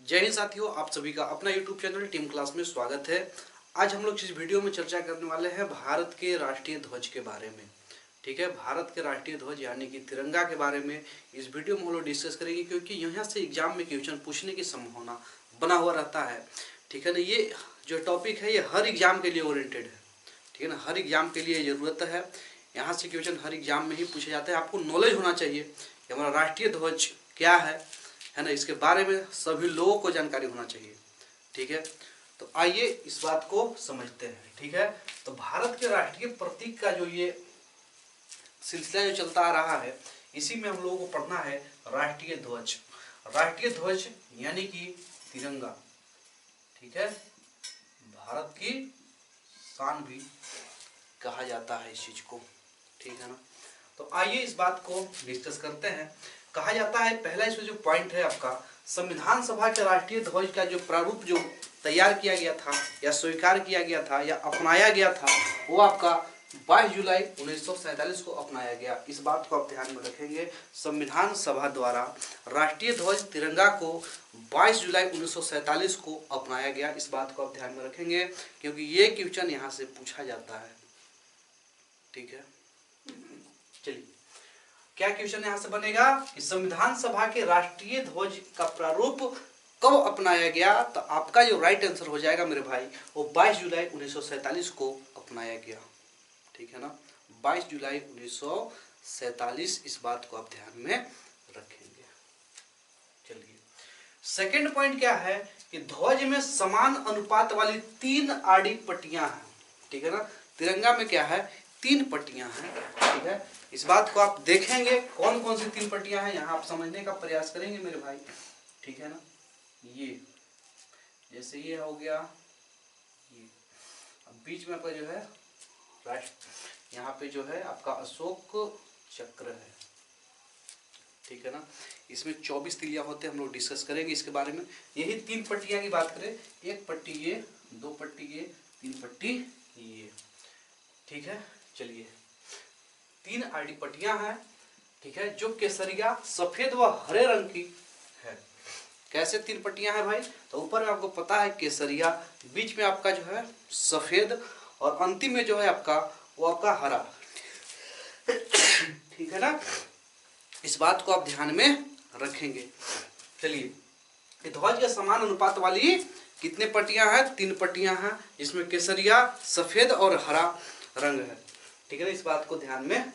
जय हिंद साथियों, आप सभी का अपना YouTube चैनल टीम क्लास में स्वागत है। आज हम लोग इस वीडियो में चर्चा करने वाले हैं भारत के राष्ट्रीय ध्वज के बारे में। ठीक है, भारत के राष्ट्रीय ध्वज यानी कि तिरंगा के बारे में इस वीडियो में हम लोग डिस्कस करेंगे, क्योंकि यहाँ से एग्जाम में क्वेश्चन पूछने की संभावना बना हुआ रहता है। ठीक है ना, ये जो टॉपिक है ये हर एग्जाम के लिए ओरिएंटेड है। ठीक है ना, हर एग्जाम के लिए ज़रूरत है। यहाँ से क्वेश्चन हर एग्जाम में ही पूछे जाते हैं। आपको नॉलेज होना चाहिए कि हमारा राष्ट्रीय ध्वज क्या है ना, इसके बारे में सभी लोगों को जानकारी होना चाहिए। ठीक है, तो आइए इस बात को समझते हैं। ठीक है, तो भारत के राष्ट्रीय प्रतीक का जो ये सिलसिला जो चलता आ रहा है, इसी में हम लोगों को पढ़ना है राष्ट्रीय ध्वज। राष्ट्रीय ध्वज यानी कि तिरंगा। ठीक है, भारत की शान भी कहा जाता है इस चीज को। ठीक है ना, तो आइए इस बात को डिस्कस करते हैं। कहा जाता है, पहला इसमें जो पॉइंट है आपका, संविधान सभा के राष्ट्रीय ध्वज का जो प्रारूप जो तैयार किया गया था या स्वीकार किया गया था या अपनाया गया था, वो आपका 22 जुलाई 1947 को अपनाया गया। इस बात को आप ध्यान में रखेंगे। संविधान सभा द्वारा राष्ट्रीय ध्वज तिरंगा को 22 जुलाई 1947 को अपनाया गया। इस बात को आप ध्यान में रखेंगे, क्योंकि ये क्वेश्चन यहाँ से पूछा जाता है। ठीक है, चलिए क्या क्वेश्चन यहां से बनेगा कि संविधान सभा के राष्ट्रीय ध्वज का प्रारूप कब अपनाया गया, तो आपका जो राइट आंसर हो जाएगा मेरे भाई, वो 22 जुलाई 1947 को अपनाया गया। ठीक है ना, 22 जुलाई 1947, इस बात को आप ध्यान में रखेंगे। चलिए सेकंड पॉइंट क्या है कि ध्वज में समान अनुपात वाली 3 आड़ी पट्टियां हैं। ठीक है ना, तिरंगा में क्या है, 3 पट्टियां हैं। ठीक है, इस बात को आप देखेंगे कौन कौन सी 3 पट्टियां हैं, यहाँ आप समझने का प्रयास करेंगे मेरे भाई। ठीक है ना, ये जैसे ये हो गया, ये अब बीच में आपका जो है राष्ट्र, यहाँ पे जो है आपका अशोक चक्र है। ठीक है ना, इसमें 24 तिलिया होते हैं, हम लोग डिस्कस करेंगे इसके बारे में। यही 3 पट्टियां की बात करें, 1 पट्टी ये, 2 पट्टी ये, 3 पट्टी ये। ठीक है, चलिए 3 आड़ी पट्टियां हैं। ठीक है, जो केसरिया, सफेद व हरे रंग की है। कैसे 3 पट्टियां हैं भाई, तो ऊपर में आपको पता है केसरिया, बीच में आपका जो है सफेद, और अंतिम में जो है आपका वो आपका हरा। ठीक है ना, इस बात को आप ध्यान में रखेंगे। चलिए ध्वज के समान अनुपात वाली कितने पट्टियां हैं, 3 पट्टियां हैं, जिसमें केसरिया, सफेद और हरा रंग है। ठीक है ना, इस बात को ध्यान में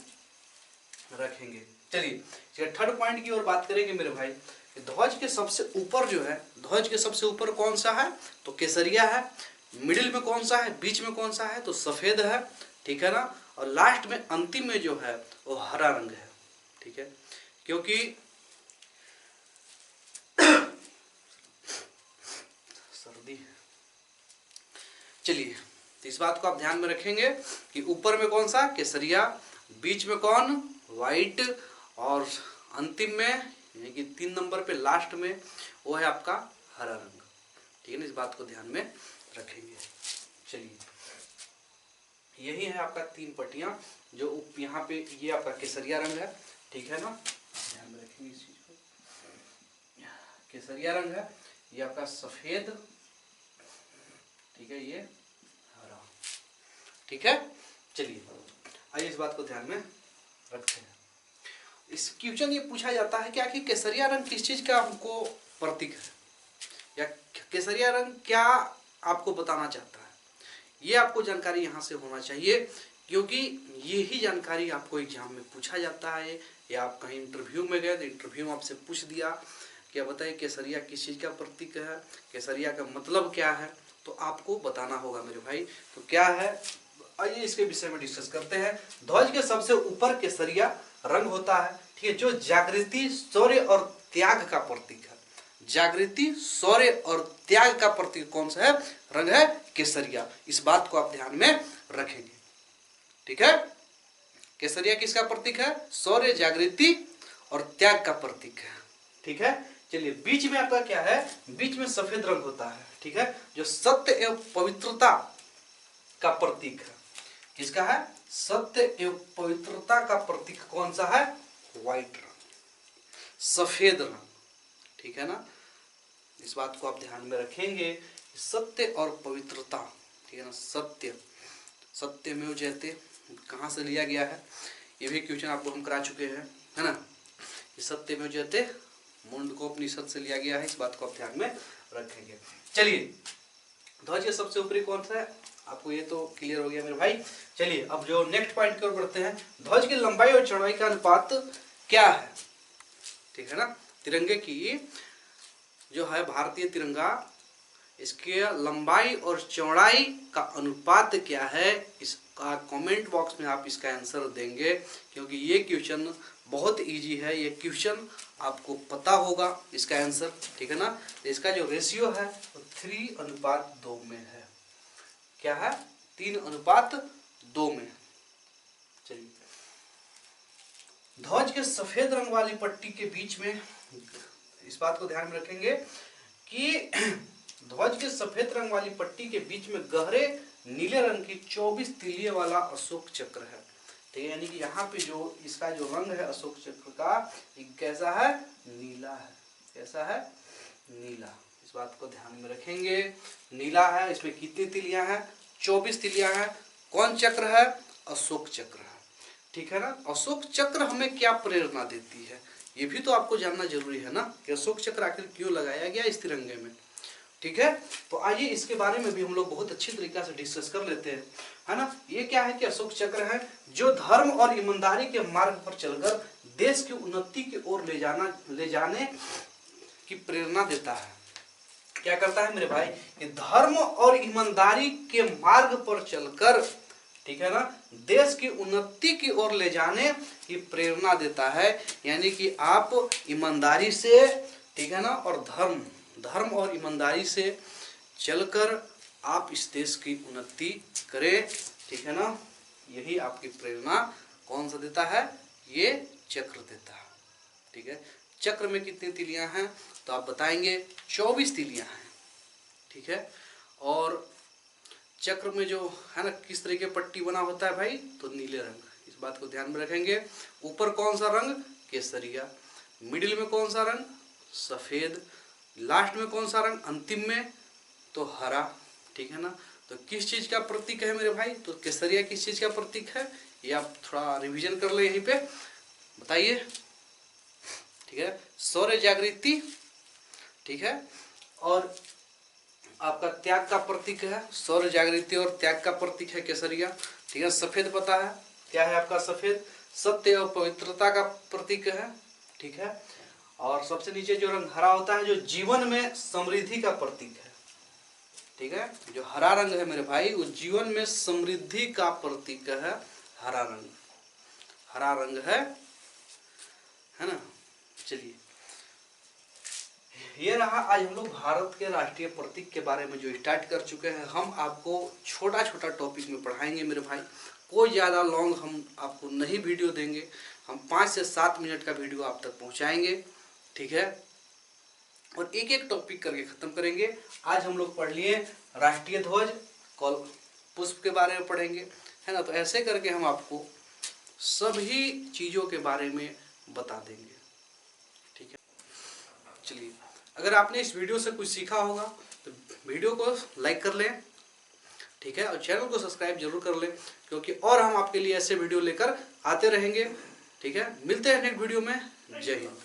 रखेंगे। चलिए थर्ड पॉइंट की ओर बात करेंगे मेरे भाई। ध्वज के सबसे ऊपर जो है, ध्वज के सबसे ऊपर कौन सा है, तो केसरिया है। मिडिल में कौन सा है, बीच में कौन सा है, तो सफेद है। ठीक है ना, और लास्ट में अंतिम में जो है वो हरा रंग है। ठीक है, क्योंकि सर्दी है। चलिए तो इस बात को आप ध्यान में रखेंगे कि ऊपर में कौन सा, केसरिया, बीच में कौन, व्हाइट, और अंतिम में यानी कि 3 नंबर पे लास्ट में वो है आपका हरा रंग। ठीक है ना, इस बात को ध्यान में रखेंगे। चलिए यही है आपका 3 पट्टियां, जो यहाँ पे ये आपका केसरिया रंग है। ठीक है ना, ध्यान में रखेंगे इस चीज को। केसरिया रंग है, ये आपका सफेद, ठीक है, ये हरा। ठीक है, चलिए आइए इस बात को ध्यान में रखते हैं। इस क्वेश्चन ये पूछा जाता है क्या कि केसरिया रंग किस चीज का हमको प्रतीक है, या केसरिया रंग क्या आपको बताना चाहता है, ये आपको जानकारी यहाँ से होना चाहिए, क्योंकि ये ही जानकारी आपको एग्जाम में पूछा जाता है, या आप कहीं इंटरव्यू में गए तो इंटरव्यू में आपसे पूछ दिया क्या बताइए केसरिया किस चीज का प्रतीक है, केसरिया का मतलब क्या है, तो आपको बताना होगा मेरे भाई। तो क्या है, आइए इसके विषय में डिस्कस करते हैं। ध्वज के सबसे ऊपर केसरिया रंग होता है। ठीक है, जो जागृति, शौर्य और त्याग का प्रतीक है। जागृति, शौर्य और त्याग का प्रतीक कौन सा है, रंग है केसरिया। इस बात को आप ध्यान में रखेंगे। ठीक है, केसरिया किसका प्रतीक है, शौर्य, जागृति और त्याग का प्रतीक है। ठीक है, चलिए बीच में आपका क्या है, बीच में सफेद रंग होता है। ठीक है, जो सत्य एवं पवित्रता का प्रतीक है। किसका है, सत्य एवं पवित्रता का प्रतीक कौन सा है, व्हाइट रंग, सफेद रंग। ठीक है ना, इस बात को आप ध्यान में रखेंगे। सत्य और पवित्रता, ठीक है ना, सत्यमेव जयते कहाँ से लिया गया है, ये भी क्वेश्चन आपको हम करा चुके हैं, है ना। सत्यमेव जयते मुंडकोपनिषद से लिया गया है, इस बात को आप ध्यान में रखेंगे। चलिए, ध्वज के सबसे ऊपरी कौन सा है, आपको ये तो क्लियर हो गया मेरे भाई। चलिए अब जो नेक्स्ट पॉइंट की ओर बढ़ते हैं, ध्वज की लंबाई और चौड़ाई का अनुपात क्या है, ठीक है ना। तिरंगे की जो है भारतीय तिरंगा, इसके लंबाई और चौड़ाई का अनुपात क्या है, इसका कमेंट बॉक्स में आप इसका आंसर देंगे, क्योंकि ये क्वेश्चन बहुत इजी है, ये क्वेश्चन आपको पता होगा इसका आंसर, ठीक है ना। तो इसका जो रेशियो है वो 3:2 में है। क्या है, 3:2 में। चलिए, ध्वज के सफेद रंग वाली पट्टी के बीच में, इस बात को ध्यान में रखेंगे कि ध्वज के सफेद रंग वाली पट्टी के बीच में गहरे नीले रंग की 24 तिलिये वाला अशोक चक्र है, ठीक है। यानी कि यहाँ पे जो इसका जो रंग है अशोक चक्र का, ये कैसा है, नीला है। कैसा है, नीला। इस बात को ध्यान में रखेंगे, नीला है। इसमें कितनी तिलियां हैं, 24 तिलियां हैं। कौन चक्र है, अशोक चक्र है, ठीक है ना। अशोक चक्र हमें क्या प्रेरणा देती है, ये भी तो आपको जानना जरूरी है ना, कि अशोक चक्र आखिर क्यों लगाया गया इस तिरंगे में, ठीक है। तो आइए इसके बारे में भी हम लोग बहुत अच्छी तरीके से डिस्कस कर लेते हैं, है ना। ये क्या है कि अशोक चक्र है जो धर्म और ईमानदारी के मार्ग पर चलकर देश की उन्नति की ओर ले जाने की प्रेरणा देता है। क्या करता है मेरे भाई, कि धर्म और ईमानदारी के मार्ग पर चलकर, ठीक है ना, देश की उन्नति की ओर ले जाने की प्रेरणा देता है। यानी कि आप ईमानदारी से, ठीक है ना, और धर्म और ईमानदारी से चलकर आप इस देश की उन्नति करें, ठीक है ना। यही आपकी प्रेरणा कौन सा देता है, ये चक्र देता है, ठीक है। चक्र में कितनी तिलियां हैं, तो आप बताएंगे 24 तिलियां हैं, ठीक है। और चक्र में जो है ना किस तरह के पट्टी बना होता है भाई, तो नीले रंग, इस बात को ध्यान में रखेंगे। ऊपर कौन सा रंग, केसरिया। मिडिल में कौन सा रंग, सफेद। लास्ट में कौन सा रंग, अंतिम में तो हरा, ठीक है ना। तो किस चीज का प्रतीक है मेरे भाई, तो केसरिया किस चीज का प्रतीक है, ये आप थोड़ा रिवीजन कर ले यहीं पे, बताइए, ठीक है। सौर्य जागृति, ठीक है, और आपका त्याग का प्रतीक है, सौर्य जागृति और त्याग का प्रतीक है केसरिया, ठीक है। सफेद पता है क्या है आपका, सफेद सत्य और पवित्रता का प्रतीक है, ठीक है। और सबसे नीचे जो रंग हरा होता है, जो जीवन में समृद्धि का प्रतीक है, ठीक है। जो हरा रंग है मेरे भाई, वो जीवन में समृद्धि का प्रतीक है, हरा रंग, हरा रंग है ना। चलिए, ये रहा आज हम लोग भारत के राष्ट्रीय प्रतीक के बारे में जो स्टार्ट कर चुके हैं। हम आपको छोटा छोटा टॉपिक में पढ़ाएंगे मेरे भाई, कोई ज़्यादा लॉन्ग हम आपको नहीं वीडियो देंगे, हम 5 से 7 मिनट का वीडियो आप तक पहुंचाएंगे, ठीक है। और एक एक टॉपिक करके ख़त्म करेंगे। आज हम लोग पढ़ लिए राष्ट्रीय ध्वज, कल पुष्प के बारे में पढ़ेंगे, है ना। तो ऐसे करके हम आपको सभी चीज़ों के बारे में बता देंगे, ठीक है। चलिए, अगर आपने इस वीडियो से कुछ सीखा होगा तो वीडियो को लाइक कर लें, ठीक है, और चैनल को सब्सक्राइब जरूर कर लें, क्योंकि और हम आपके लिए ऐसे वीडियो लेकर आते रहेंगे, ठीक है। मिलते हैं नेक्स्ट वीडियो में। जय हिंद।